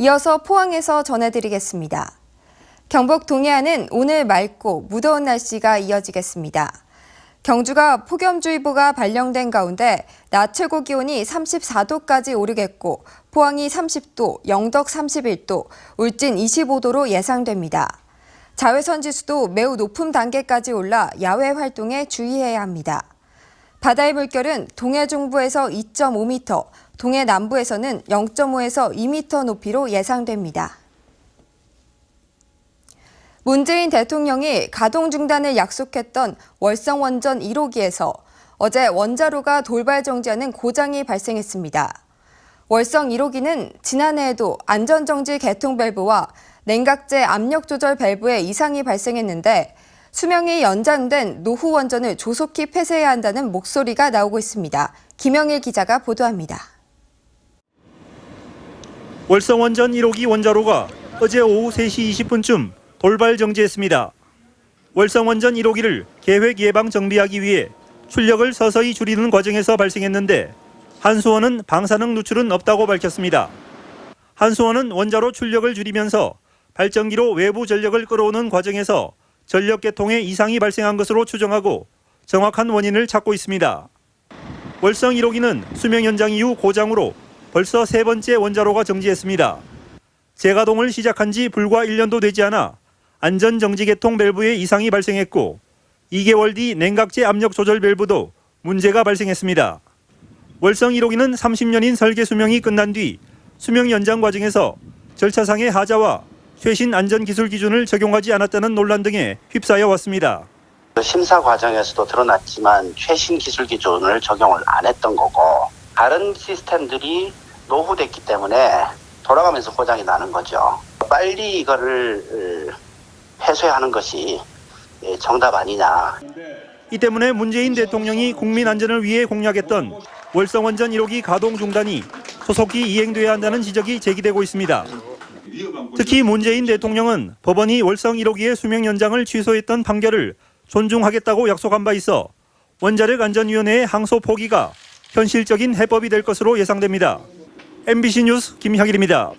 이어서 포항에서 전해드리겠습니다. 경북 동해안은 오늘 맑고 무더운 날씨가 이어지겠습니다. 경주가 폭염주의보가 발령된 가운데 낮 최고 기온이 34도까지 오르겠고 포항이 30도, 영덕 31도, 울진 25도로 예상됩니다. 자외선 지수도 매우 높은 단계까지 올라 야외 활동에 주의해야 합니다. 바다의 물결은 동해 중부에서 2.5m, 동해 남부에서는 0.5에서 2m 높이로 예상됩니다. 문재인 대통령이 가동 중단을 약속했던 월성 원전 1호기에서 어제 원자로가 돌발 정지하는 고장이 발생했습니다. 월성 1호기는 지난해에도 안전정지 개통 밸브와 냉각제 압력 조절 밸브에 이상이 발생했는데 수명이 연장된 노후 원전을 조속히 폐쇄해야 한다는 목소리가 나오고 있습니다. 김영일 기자가 보도합니다. 월성 원전 1호기 원자로가 어제 오후 3시 20분쯤 돌발 정지했습니다. 월성 원전 1호기를 계획 예방 정비하기 위해 출력을 서서히 줄이는 과정에서 발생했는데 한수원은 방사능 누출은 없다고 밝혔습니다. 한수원은 원자로 출력을 줄이면서 발전기로 외부 전력을 끌어오는 과정에서 전력 계통에 이상이 발생한 것으로 추정하고 정확한 원인을 찾고 있습니다. 월성 1호기는 수명 연장 이후 고장으로 벌써 세 번째 원자로가 정지했습니다. 재가동을 시작한 지 불과 1년도 되지 않아 안전정지 개통 밸브에 이상이 발생했고 2개월 뒤 냉각제 압력 조절 밸브도 문제가 발생했습니다. 월성 1호기는 30년인 설계 수명이 끝난 뒤 수명 연장 과정에서 절차상의 하자와 최신 안전기술 기준을 적용하지 않았다는 논란 등에 휩싸여 왔습니다. 심사 과정에서도 드러났지만 최신 기술 기준을 적용을 안 했던 거고 다른 시스템들이 노후됐기 때문에 돌아가면서 고장이 나는 거죠. 빨리 이거를 폐쇄하는 것이 정답 아니냐. 이 때문에 문재인 대통령이 국민 안전을 위해 공약했던 월성 원전 1호기 가동 중단이 소속히 이행돼야 한다는 지적이 제기되고 있습니다. 특히 문재인 대통령은 법원이 월성 1호기의 수명 연장을 취소했던 판결을 존중하겠다고 약속한 바 있어 원자력안전위원회의 항소 포기가 현실적인 해법이 될 것으로 예상됩니다. MBC 뉴스 김형일입니다.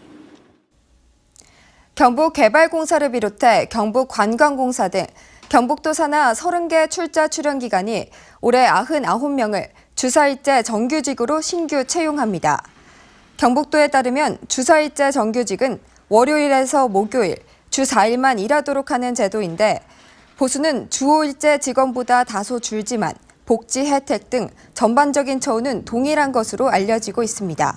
경북개발공사를 비롯해 경북관광공사 등 경북도 산하 30개 출자 출연 기관이 올해 99명을 주사일제 정규직으로 신규 채용합니다. 경북도에 따르면 주사일제 정규직은 월요일에서 목요일, 주 4일만 일하도록 하는 제도인데 보수는 주 5일제 직원보다 다소 줄지만 복지 혜택 등 전반적인 처우는 동일한 것으로 알려지고 있습니다.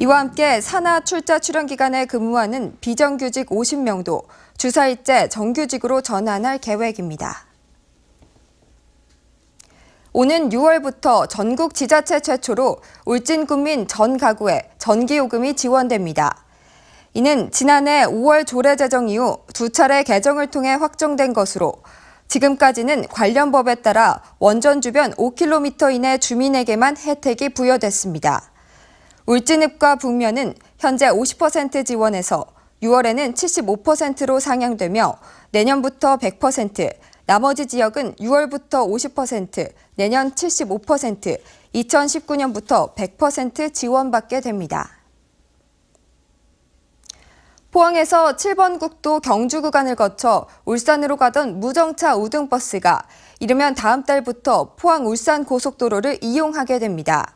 이와 함께 산하 출자 출연 기간에 근무하는 비정규직 50명도 주사일제 정규직으로 전환할 계획입니다. 오는 6월부터 전국 지자체 최초로 울진군민 전 가구에 전기요금이 지원됩니다. 이는 지난해 5월 조례 제정 이후 두 차례 개정을 통해 확정된 것으로 지금까지는 관련 법에 따라 원전 주변 5km 이내 주민에게만 혜택이 부여됐습니다. 울진읍과 북면은 현재 50% 지원해서 6월에는 75%로 상향되며 내년부터 100%, 나머지 지역은 6월부터 50%, 내년 75%, 2019년부터 100% 지원받게 됩니다. 포항에서 7번 국도 경주 구간을 거쳐 울산으로 가던 무정차 우등버스가 이르면 다음 달부터 포항 울산 고속도로를 이용하게 됩니다.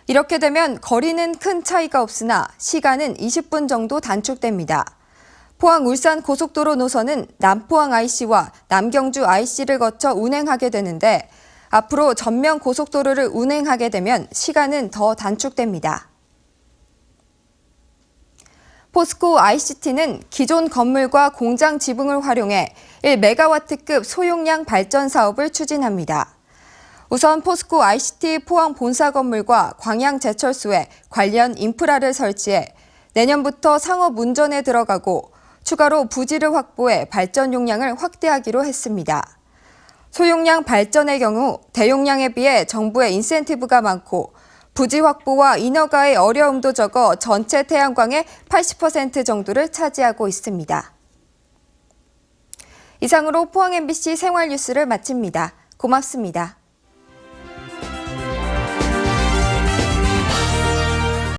이렇게 되면 거리는 큰 차이가 없으나 시간은 20분 정도 단축됩니다. 포항 울산 고속도로 노선은 남포항 IC와 남경주 IC를 거쳐 운행하게 되는데 앞으로 전면 고속도로를 운행하게 되면 시간은 더 단축됩니다. 포스코 ICT는 기존 건물과 공장 지붕을 활용해 1메가와트급 소용량 발전 사업을 추진합니다. 우선 포스코 ICT 포항 본사 건물과 광양제철소에 관련 인프라를 설치해 내년부터 상업 운전에 들어가고 추가로 부지를 확보해 발전 용량을 확대하기로 했습니다. 소용량 발전의 경우 대용량에 비해 정부의 인센티브가 많고 부지 확보와 인허가의 어려움도 적어 전체 태양광의 80% 정도를 차지하고 있습니다. 이상으로 포항 MBC 생활뉴스를 마칩니다. 고맙습니다.